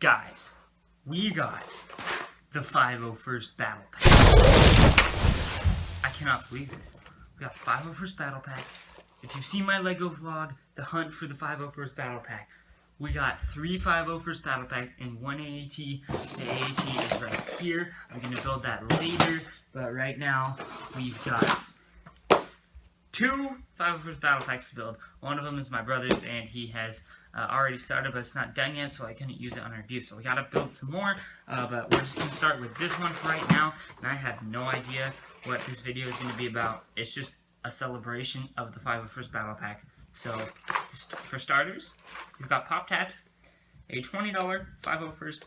Guys, we got the 501st Battlepack. I cannot believe this. We got 501st Battlepack. If you've seen my LEGO vlog, the hunt for the 501st Battlepack, we got 3 501st Battlepacks and 1 AAT. The AAT is right here. I'm going to build that later, but right now we've got 2 501st Battlepacks to build. One of them is my brother's, and he has already started, but it's not done yet, so I couldn't use it on review. So we gotta build some more, but we're just gonna start with this one for right now. And I have no idea what this video is gonna be about. It's just a celebration of the 501st Battlepack. So for starters, we've got pop tabs, a $20 501st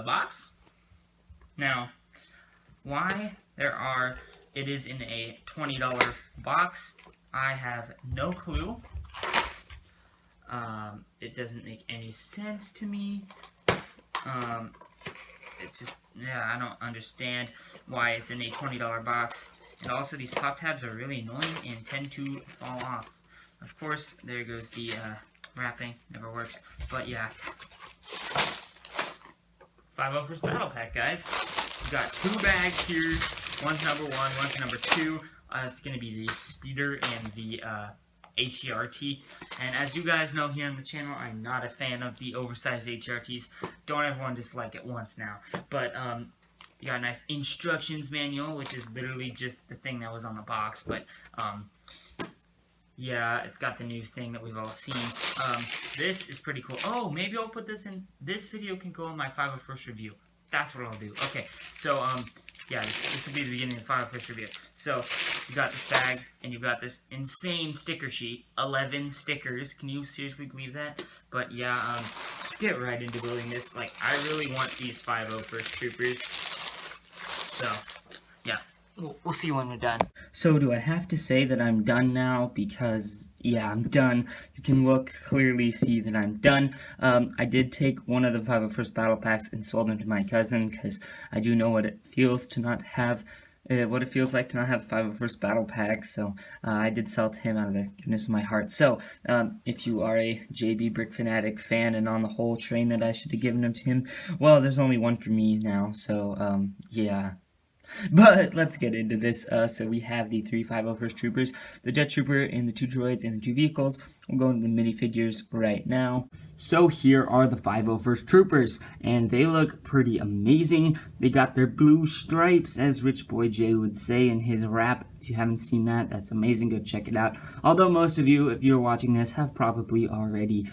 box. Now, why it is in a $20 box, I have no clue. It doesn't make any sense to me. It's just, yeah, I don't understand why it's in a $20 box. And also, these pop tabs are really annoying and tend to fall off. Of course, there goes the wrapping. Never works. But yeah, 501st Battlepack, guys. We've got 2 bags here. One's number 1, one's number 2. It's going to be the Speeder and the ATRT. And as you guys know here on the channel, I'm not a fan of the oversized ATRTs. Don't everyone dislike it once now. But you got a nice instructions manual, which is literally just the thing that was on the box. But yeah, it's got the new thing that we've all seen. This is pretty cool. Oh, maybe I'll put this in. This video can go in my 501st review. That's what I'll do. Okay, so yeah, this will be the beginning of the 501st review. So you got this bag, and you've got this insane sticker sheet. 11 stickers. Can you seriously believe that? But yeah, let's get right into building this. Like, I really want these 501st troopers. So yeah, we'll see when we're done. So do I have to say that I'm done now? Because yeah, I'm done. You can clearly see that I'm done. I did take one of the 501st Battlepacks and sold them to my cousin, because I do know what it feels to not have, what it feels like to not have 501st Battlepack. So I did sell to him out of the goodness of my heart. So if you are a JB Brick Fanatic fan and on the whole train that I should have given them to him, well, there's only one for me now. So yeah. But let's get into this. So we have the 3 501st Troopers, the Jet Trooper, and the 2 droids, and the 2 vehicles. We'll go into the minifigures right now. So here are the 501st Troopers, and they look pretty amazing. They got their blue stripes, as Rich Boy J would say in his rap. If you haven't seen that, that's amazing. Go check it out. Although most of you, if you're watching this, have probably already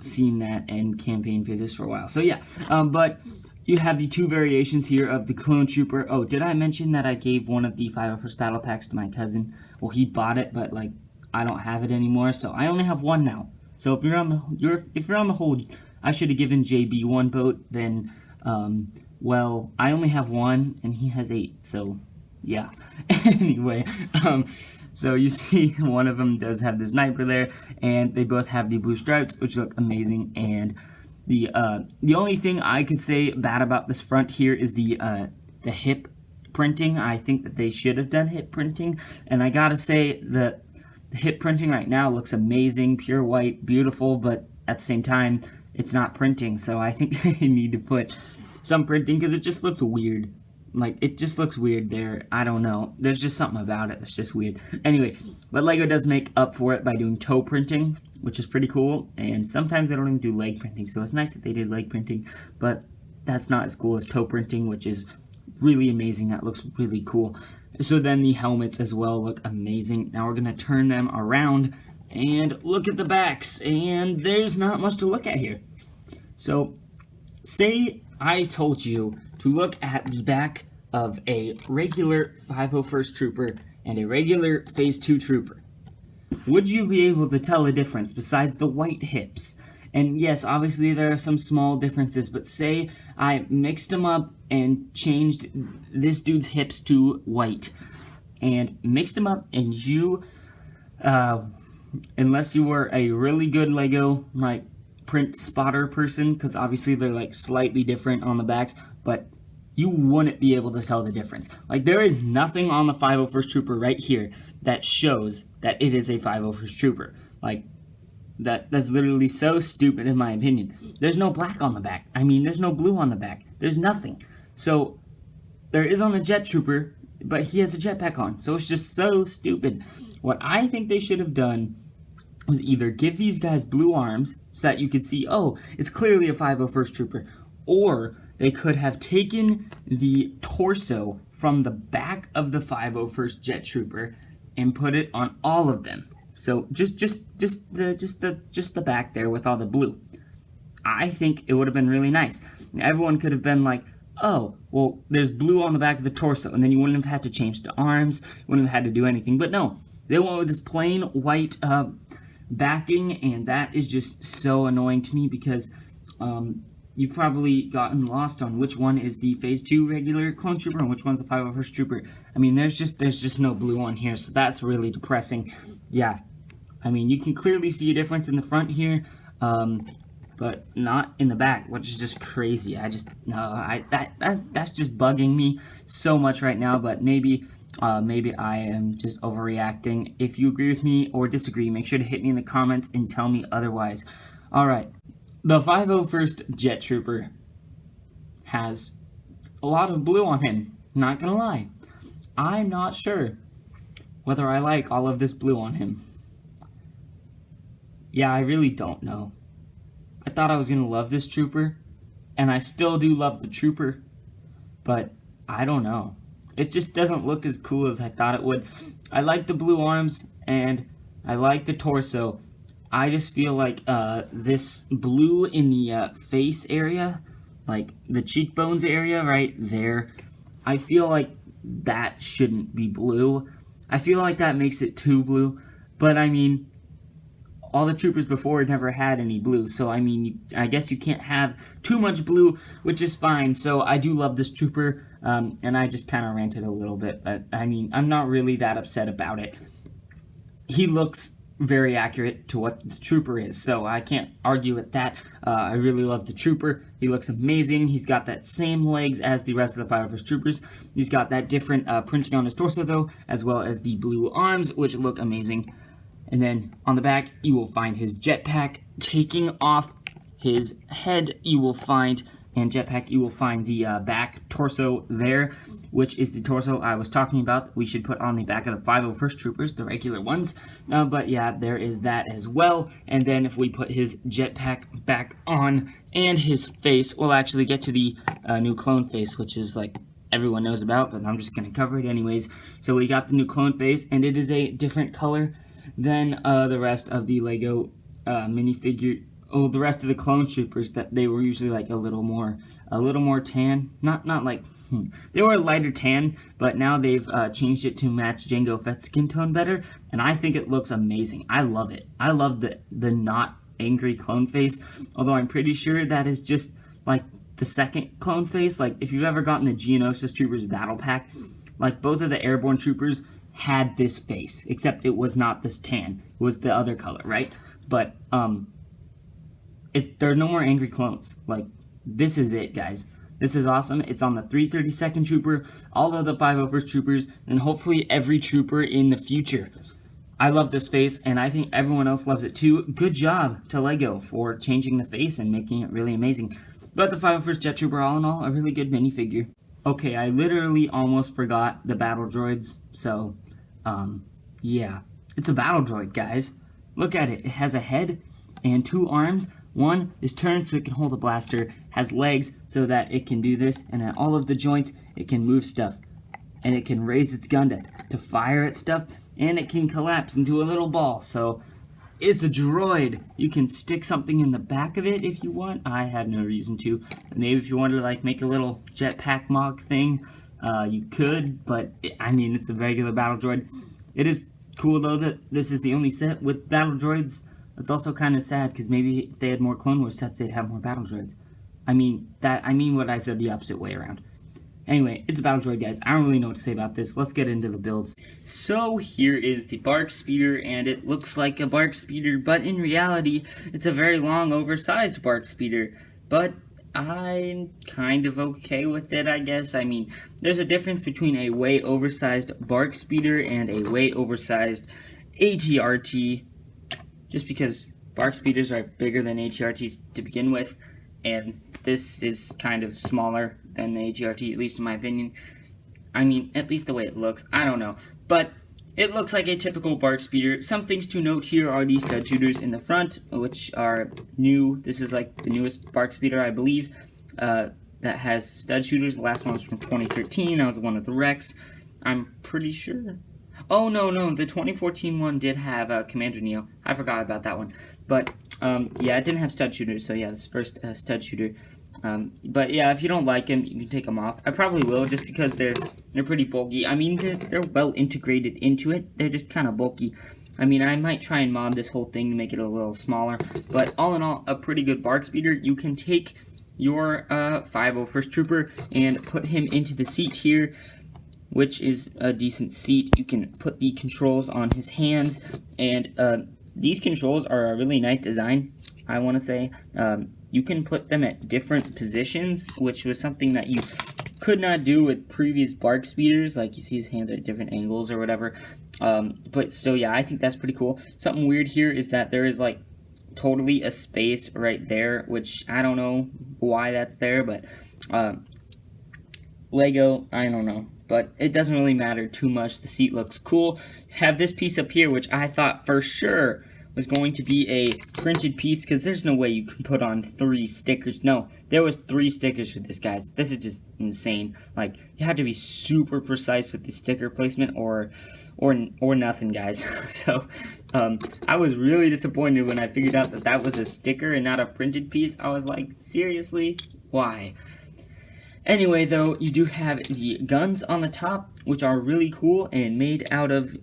seen that and campaigned for this for a while. So yeah, but you have the 2 variations here of the Clone Trooper. Oh, did I mention that I gave one of the 501st Battlepacks to my cousin? Well, he bought it, but like I don't have it anymore, so I only have 1 now. So if you're on the whole, I should have given JB 1 boat, then well, I only have 1 and he has 8. So yeah. Anyway, so you see one of them does have the sniper there, and they both have the blue stripes, which look amazing. And the only thing I could say bad about this front here is the hip printing. I think that they should have done hip printing, and I gotta say that the hip printing right now looks amazing, pure white, beautiful, but at the same time, it's not printing, so I think they need to put some printing, because it just looks weird. Like, it just looks weird there. I don't know. There's just something about it that's just weird. Anyway, but LEGO does make up for it by doing toe printing, which is pretty cool. And sometimes they don't even do leg printing, so it's nice that they did leg printing. But that's not as cool as toe printing, which is really amazing. That looks really cool. So then the helmets as well look amazing. Now we're going to turn them around and look at the backs. And there's not much to look at here. So, say I told you to look at the back of a regular 501st Trooper and a regular Phase 2 Trooper. Would you be able to tell the difference besides the white hips? And yes, obviously there are some small differences, but say I mixed them up and changed this dude's hips to white, and mixed them up, and you, unless you were a really good LEGO, like, print spotter person, because obviously they're like slightly different on the backs, but you wouldn't be able to tell the difference. Like, there is nothing on the 501st Trooper right here that shows that it is a 501st Trooper. Like, That's literally so stupid in my opinion. There's no black on the back. I mean, there's no blue on the back. There's nothing. So there is on the Jet Trooper, but he has a jetpack on. So it's just so stupid. What I think they should have done was either give these guys blue arms so that you could see, oh, it's clearly a 501st Trooper, or they could have taken the torso from the back of the 501st Jet Trooper and put it on all of them. So just the back there with all the blue. I think it would have been really nice. Everyone could have been like, oh, well, there's blue on the back of the torso, and then you wouldn't have had to change the arms, you wouldn't have had to do anything. But no, they went with this plain white backing, and that is just so annoying to me because you've probably gotten lost on which one is the Phase 2 regular clone trooper and which one's the 501st Trooper. I mean, there's just no blue on here, so that's really depressing. Yeah, I mean, you can clearly see a difference in the front here, but not in the back, which is just crazy. That's just bugging me so much right now, but maybe I am just overreacting. If you agree with me or disagree, make sure to hit me in the comments and tell me otherwise. Alright, the 501st Jet Trooper has a lot of blue on him, not gonna lie. I'm not sure whether I like all of this blue on him. Yeah, I really don't know. I thought I was gonna love this trooper, and I still do love the trooper, but I don't know. It just doesn't look as cool as I thought it would. I like the blue arms, and I like the torso. I just feel like this blue in the face area, like the cheekbones area right there, I feel like that shouldn't be blue. I feel like that makes it too blue, but I mean, all the troopers before never had any blue, so I mean, I guess you can't have too much blue, which is fine. So I do love this trooper, and I just kind of ranted a little bit, but I mean, I'm not really that upset about it. He looks very accurate to what the trooper is, so I can't argue with that. I really love the trooper. He looks amazing. He's got that same legs as the rest of the 501st Troopers. He's got that different printing on his torso, though, as well as the blue arms, which look amazing. And then on the back, you will find his jetpack taking off his head. You will find, and jetpack, you will find the back torso there, which is the torso I was talking about. We should put on the back of the 501st Troopers, the regular ones. But yeah, there is that as well. And then if we put his jetpack back on and his face, we'll actually get to the new clone face, which is like everyone knows about, but I'm just going to cover it anyways. So we got the new clone face, and it is a different color than the rest of the Lego minifigure. Oh, the rest of the clone troopers, that they were usually like a little more tan. Not like they were a lighter tan, but now they've changed it to match Jango Fett's skin tone better, and I think it looks amazing. I love it. I love the not angry clone face. Although I'm pretty sure that is just like the second clone face. Like if you've ever gotten the Geonosis Troopers Battle Pack, like both of the airborne troopers had this face, except it was not this tan, it was the other color, right? But there are no more angry clones. Like, this is it, guys. This is awesome. It's on the 332nd Trooper, all of the 501st Troopers, and hopefully every trooper in the future. I love this face, and I think everyone else loves it too. Good job to Lego for changing the face and making it really amazing. But the 501st Jet Trooper, all in all, a really good minifigure. Okay, I literally almost forgot the battle droids, so, yeah. It's a battle droid, guys. Look at it. It has a head and two arms. One is turned so it can hold a blaster, has legs so that it can do this, and at all of the joints, it can move stuff. And it can raise its gun to fire at stuff, and it can collapse into a little ball, so it's a droid. You can stick something in the back of it if you want. I have no reason to. Maybe if you want to like make a little jetpack mock thing, you could, but I mean, it's a regular battle droid. It is cool though that this is the only set with battle droids. It's also kind of sad because maybe if they had more Clone Wars sets, they'd have more battle droids. I mean what I said the opposite way around. Anyway, it's a battle droid, guys. I don't really know what to say about this. Let's get into the builds. So here is the Barkspeeder, and it looks like a Barkspeeder, but in reality, it's a very long, oversized Barkspeeder. But I'm kind of okay with it, I guess. I mean, there's a difference between a way oversized Barkspeeder and a way oversized ATRT. Just because Barkspeeders are bigger than ATRTs to begin with, and this is kind of smaller than the ATRT, at least in my opinion. I mean, at least the way it looks. I don't know. But it looks like a typical Barkspeeder. Some things to note here are these stud shooters in the front, which are new. This is like the newest Barkspeeder, I believe, that has stud shooters. The last one was from 2013. That was the one with the Rex. I'm pretty sure. Oh, no, the 2014 one did have Commander Neo. I forgot about that one. But, yeah, it didn't have stud shooters, so yeah, this first stud shooter. But yeah, if you don't like them, you can take them off. I probably will, just because they're pretty bulky. I mean, they're well integrated into it. They're just kind of bulky. I mean, I might try and mod this whole thing to make it a little smaller. But all in all, a pretty good Barkspeeder. You can take your 501st Trooper and put him into the seat here, which is a decent seat. You can put the controls on his hands, and these controls are a really nice design, I want to say. You can put them at different positions, which was something that you could not do with previous Barkspeeders. Like, you see his hands are at different angles or whatever. But so yeah, I think that's pretty cool. Something weird here is that there is like totally a space right there, which I don't know why that's there, but Lego, I don't know. But it doesn't really matter too much. The seat looks cool. Have this piece up here, which I thought for sure was going to be a printed piece, because there's no way you can put on 3 stickers. No, there was 3 stickers for this, guys. This is just insane. Like, you had to be super precise with the sticker placement, or nothing, guys. So I was really disappointed when I figured out that that was a sticker and not a printed piece. I was like, seriously, why? Anyway, though, you do have the guns on the top, which are really cool and made out of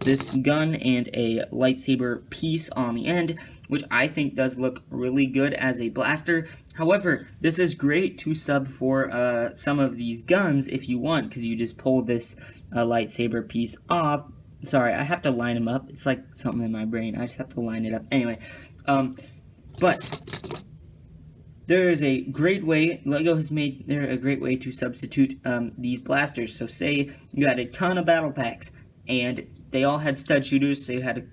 this gun and a lightsaber piece on the end, which I think does look really good as a blaster. However, this is great to sub for some of these guns if you want, because you just pull this lightsaber piece off. Sorry, I have to line them up. It's like something in my brain. I just have to line it up. Anyway, but there is a great way, Lego has made there a great way to substitute these blasters. So say you had a ton of battle packs, and they all had stud shooters, so you had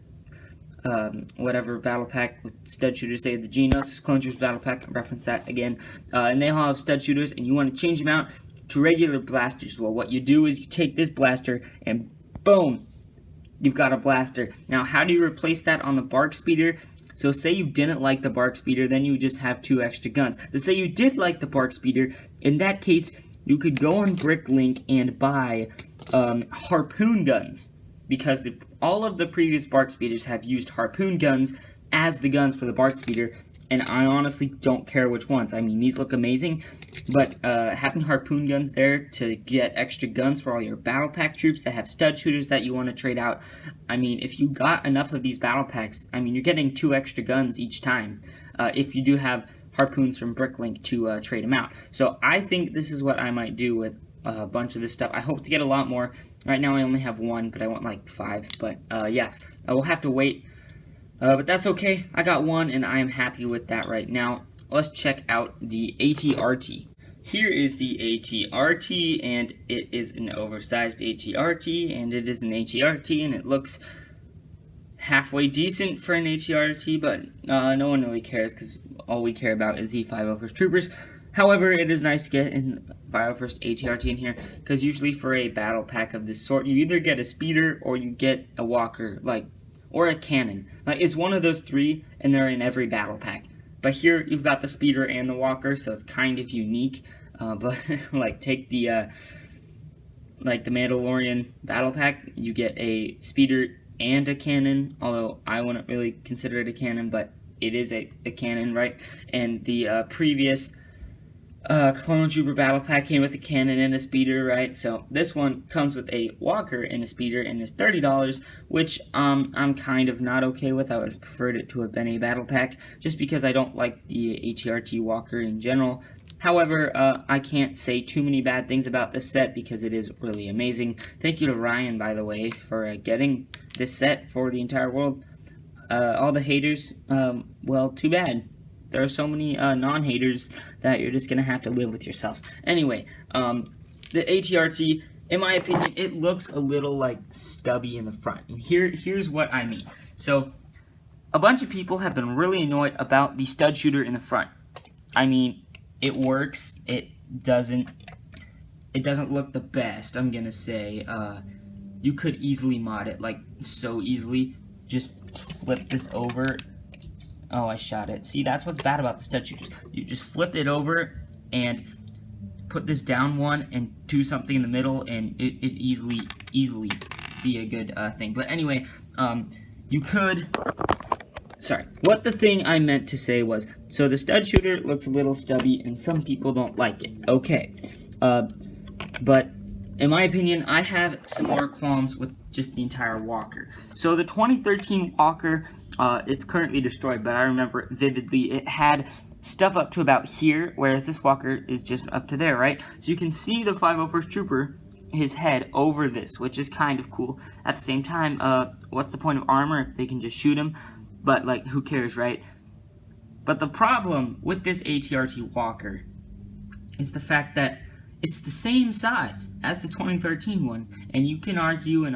a whatever battle pack with stud shooters, say the Genos Clone Troopers battle pack, reference that again, and they all have stud shooters, and you want to change them out to regular blasters. Well, what you do is you take this blaster, and boom, you've got a blaster. Now, how do you replace that on the Barkspeeder? So say you didn't like the Barkspeeder, then you just have 2 extra guns. But say you did like the Barkspeeder, in that case, you could go on Bricklink and buy harpoon guns, because all of the previous Barkspeeders have used harpoon guns as the guns for the Barkspeeder, and I honestly don't care which ones. I mean, these look amazing, but having harpoon guns there to get extra guns for all your battle pack troops that have stud shooters that you want to trade out, I mean, if you got enough of these battle packs, I mean, you're getting 2 extra guns each time, if you do have harpoons from Bricklink to trade them out. So I think this is what I might do with a bunch of this stuff. I hope to get a lot more. Right now I only have 1, but I want like 5. But yeah, I will have to wait. But that's okay. I got 1, and I am happy with that right now. Let's check out the ATRT. Here is the ATRT, and it is an oversized ATRT, and it is an ATRT, and it looks halfway decent for an ATRT, but no one really cares, because all we care about is the 501st Troopers. However, it is nice to get in 501st ATRT in here, because usually for a battle pack of this sort, you either get a speeder or you get a walker, like, or a cannon. Like, it's one of those 3, and they're in every battle pack. But here, you've got the speeder and the walker, so it's kind of unique. But, like, take the, like, the Mandalorian battle pack, you get a speeder and a cannon, although I wouldn't really consider it a cannon, but it is a cannon, right? And the previous Clone Trooper battle pack came with a cannon and a speeder, right? So this one comes with a walker and a speeder and is $30, which I'm kind of not okay with. I would have preferred it to have been a battle pack, just because I don't like the ATRT walker in general. However, I can't say too many bad things about this set, because it is really amazing. Thank you to Ryan, by the way, for getting this set for the entire world. All the haters, well, too bad. There are so many non-haters that you're just going to have to live with yourselves. Anyway, the ATRT, in my opinion, it looks a little, like, stubby in the front. And here's what I mean. So, a bunch of people have been really annoyed about the stud shooter in the front. I mean, it works. It doesn't look the best, I'm gonna say. You could easily mod it, like, so easily. Just flip this over. Oh, I shot it. See, that's what's bad about the stud shooters. You just flip it over and put this down one and do something in the middle, and it easily be a good thing. But anyway, you could... Sorry. What the thing I meant to say was, so the stud shooter looks a little stubby, and some people don't like it. Okay. But in my opinion, I have some more qualms with just the entire Walker. So the 2013 Walker, it's currently destroyed, but I remember it vividly. It had stuff up to about here, whereas this Walker is just up to there, right? So you can see the 501st Trooper, his head over this, which is kind of cool. At the same time, what's the point of armor if they can just shoot him? But, like, who cares, right? But the problem with this ATRT Walker is the fact that it's the same size as the 2013 one, and you can argue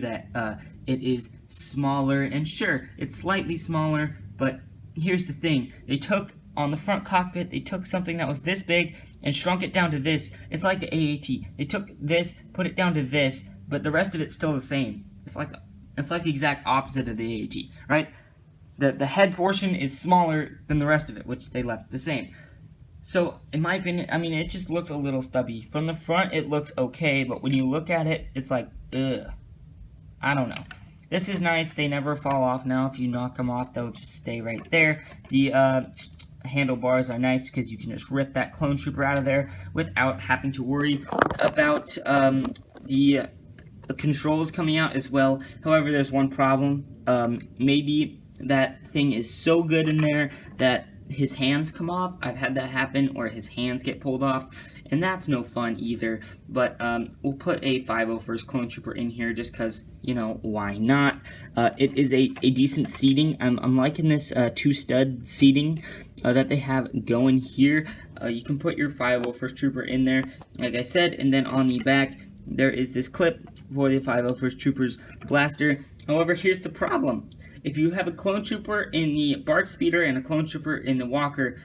that it is smaller, and sure, it's slightly smaller, but here's the thing. They took, on the front cockpit, they took something that was this big and shrunk it down to this. It's like the AAT. They took this, put it down to this, but the rest of it's still the same. It's like the exact opposite of the AAT, right? The head portion is smaller than the rest of it, which they left the same. So, in my opinion, I mean, it just looks a little stubby. From the front, it looks okay, but when you look at it, it's like, ugh. I don't know. This is nice. They never fall off now. If you knock them off, they'll just stay right there. The handlebars are nice because you can just rip that clone trooper out of there without having to worry about the controls coming out as well. However, there's one problem. Maybe that thing is so good in there that his hands come off. I've had that happen, or his hands get pulled off, and that's no fun either. But we'll put a 501st Clone Trooper in here just because, you know, why not? It is a decent seating. I'm liking this two-stud seating that they have going here. You can put your 501st Trooper in there, like I said, and then on the back, there is this clip for the 501st Trooper's blaster. However, here's the problem. If you have a clone trooper in the Barkspeeder and a clone trooper in the Walker,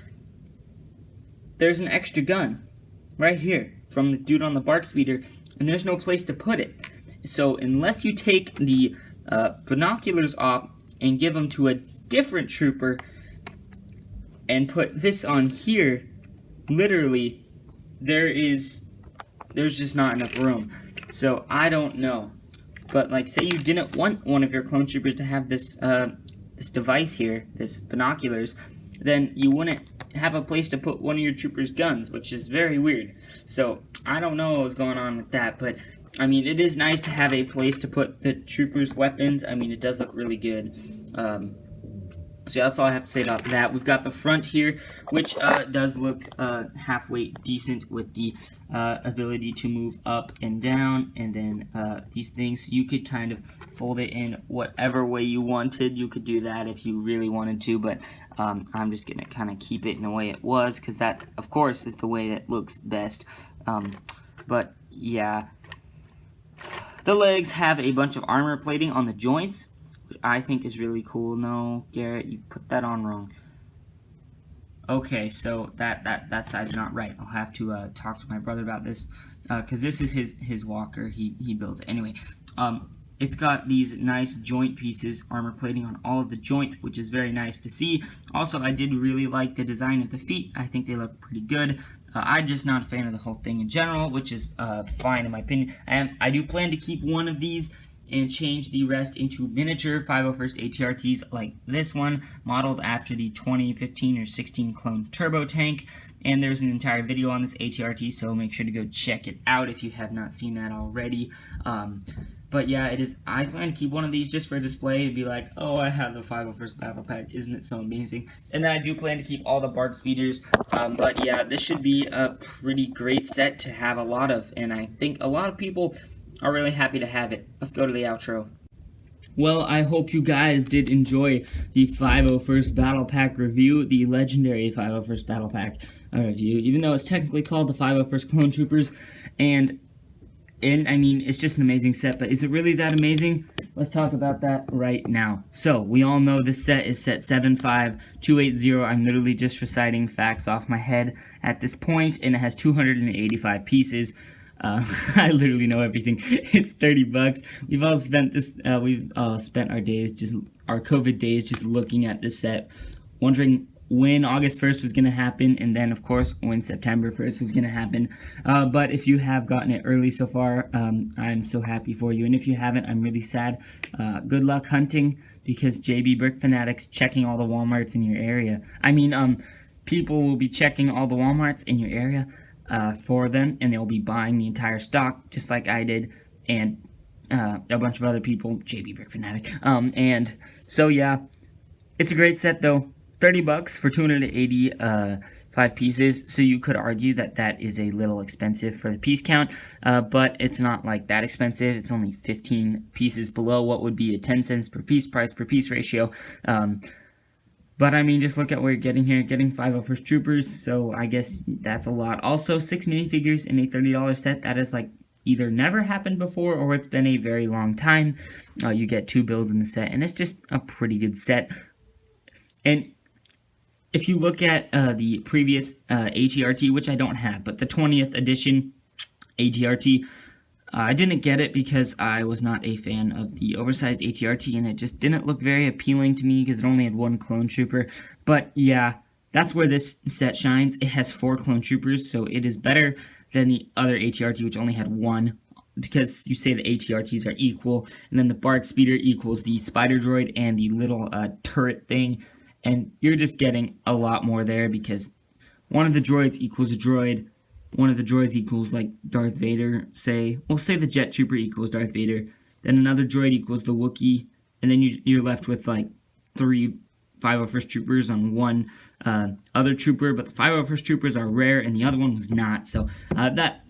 there's an extra gun right here from the dude on the Barkspeeder, and there's no place to put it. So unless you take the binoculars off and give them to a different trooper and put this on here, literally, there's just not enough room. So I don't know. But, like, say you didn't want one of your clone troopers to have this this device here, this binoculars, then you wouldn't have a place to put one of your troopers' guns, which is very weird. So, I don't know what was going on with that, but, I mean, it is nice to have a place to put the troopers' weapons. I mean, it does look really good. So that's all I have to say about that. We've got the front here, which does look halfway decent with the ability to move up and down, and then these things, you could kind of fold it in whatever way you wanted. You could do that if you really wanted to, but I'm just going to kind of keep it in the way it was, because that, of course, is the way that looks best. But, yeah. The legs have a bunch of armor plating on the joints, I think is really cool. No, Garrett, you put that on wrong. Okay, so that side's not right. I'll have to talk to my brother about this, because this is his Walker. He built it. Anyway, it's got these nice joint pieces, armor plating on all of the joints, which is very nice to see. Also, I did really like the design of the feet. I think they look pretty good. I'm just not a fan of the whole thing in general, which is fine in my opinion. I do plan to keep one of these and change the rest into miniature 501st ATRTs like this one, modeled after the 2015 or 16 clone turbo tank. And there's an entire video on this ATRT, so make sure to go check it out if you have not seen that already. But yeah, it is. I plan to keep one of these just for display and be like, oh, I have the 501st Battlepack, isn't it so amazing? And then I do plan to keep all the Barkspeeders. But yeah, this should be a pretty great set to have a lot of, and I think a lot of people are really happy to have it. Let's go to the outro. Well, I hope you guys did enjoy the 501st Battlepack review, the legendary 501st Battlepack review, even though it's technically called the 501st Clone Troopers. And And I mean, it's just an amazing set, but is it really that amazing? Let's talk about that right now. So, we all know this set is set 75280. I'm literally just reciting facts off my head at this point, and it has 285 pieces. I literally know everything. It's 30 bucks. We've all spent this, spent our days, our COVID days, just looking at this set, wondering when August 1st was going to happen, and then, of course, when September 1st was going to happen. But if you have gotten it early so far, I'm so happy for you. And if you haven't, I'm really sad. Good luck hunting, because JB Brick Fanatics checking all the Walmarts in your area. I mean, people will be checking all the Walmarts in your area for them, and they'll be buying the entire stock, just like I did, and a bunch of other people, JB Brick Fanatic. And so, yeah, it's a great set, though. 30 bucks for 285 pieces, so you could argue that that is a little expensive for the piece count, but it's not like that expensive. It's only 15 pieces below what would be a 10 cents per piece price per piece ratio. But I mean, just look at what you're getting here. Getting 501st Troopers, so I guess that's a lot. Also, 6 minifigures in a $30 set. That is like either never happened before, or it's been a very long time. You get 2 builds in the set, and it's just a pretty good set. And if you look at the previous ATRT, which I don't have, but the 20th edition ATRT, I didn't get it because I was not a fan of the oversized ATRT, and it just didn't look very appealing to me because it only had 1 clone trooper. But yeah, that's where this set shines. It has 4 clone troopers, so it is better than the other ATRT, which only had 1, because you say the ATRTs are equal, and then the Barkspeeder equals the spider droid and the little turret thing. And you're just getting a lot more there, because one of the droids equals a droid. One of the droids equals, like, Darth Vader, say. We'll say the Jet Trooper equals Darth Vader. Then another droid equals the Wookiee. And then you're left with, like, 3 501st Troopers on 1 other trooper. But the 501st Troopers are rare, and the other one was not. So,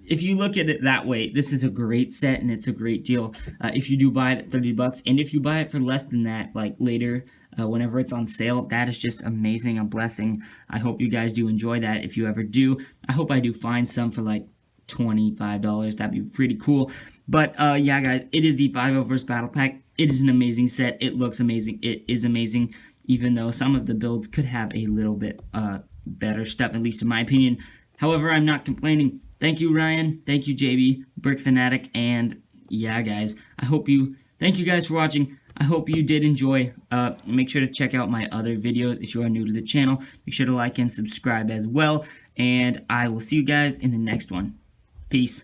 if you look at it that way, this is a great set, and it's a great deal if you do buy it at 30 bucks. And if you buy it for less than that, like later, whenever it's on sale, that is just amazing, a blessing. I hope you guys do enjoy that if you ever do. I hope I do find some for like $25. That'd be pretty cool. But yeah, guys, it is the 501st Battlepack. It is an amazing set. It looks amazing. It is amazing, even though some of the builds could have a little bit better stuff, at least in my opinion. However, I'm not complaining. Thank you, Ryan. Thank you, JB, Brick Fanatic. And yeah, guys, thank you guys for watching. I hope you did enjoy. Make sure to check out my other videos if you are new to the channel. Make sure to like and subscribe as well. And I will see you guys in the next one. Peace.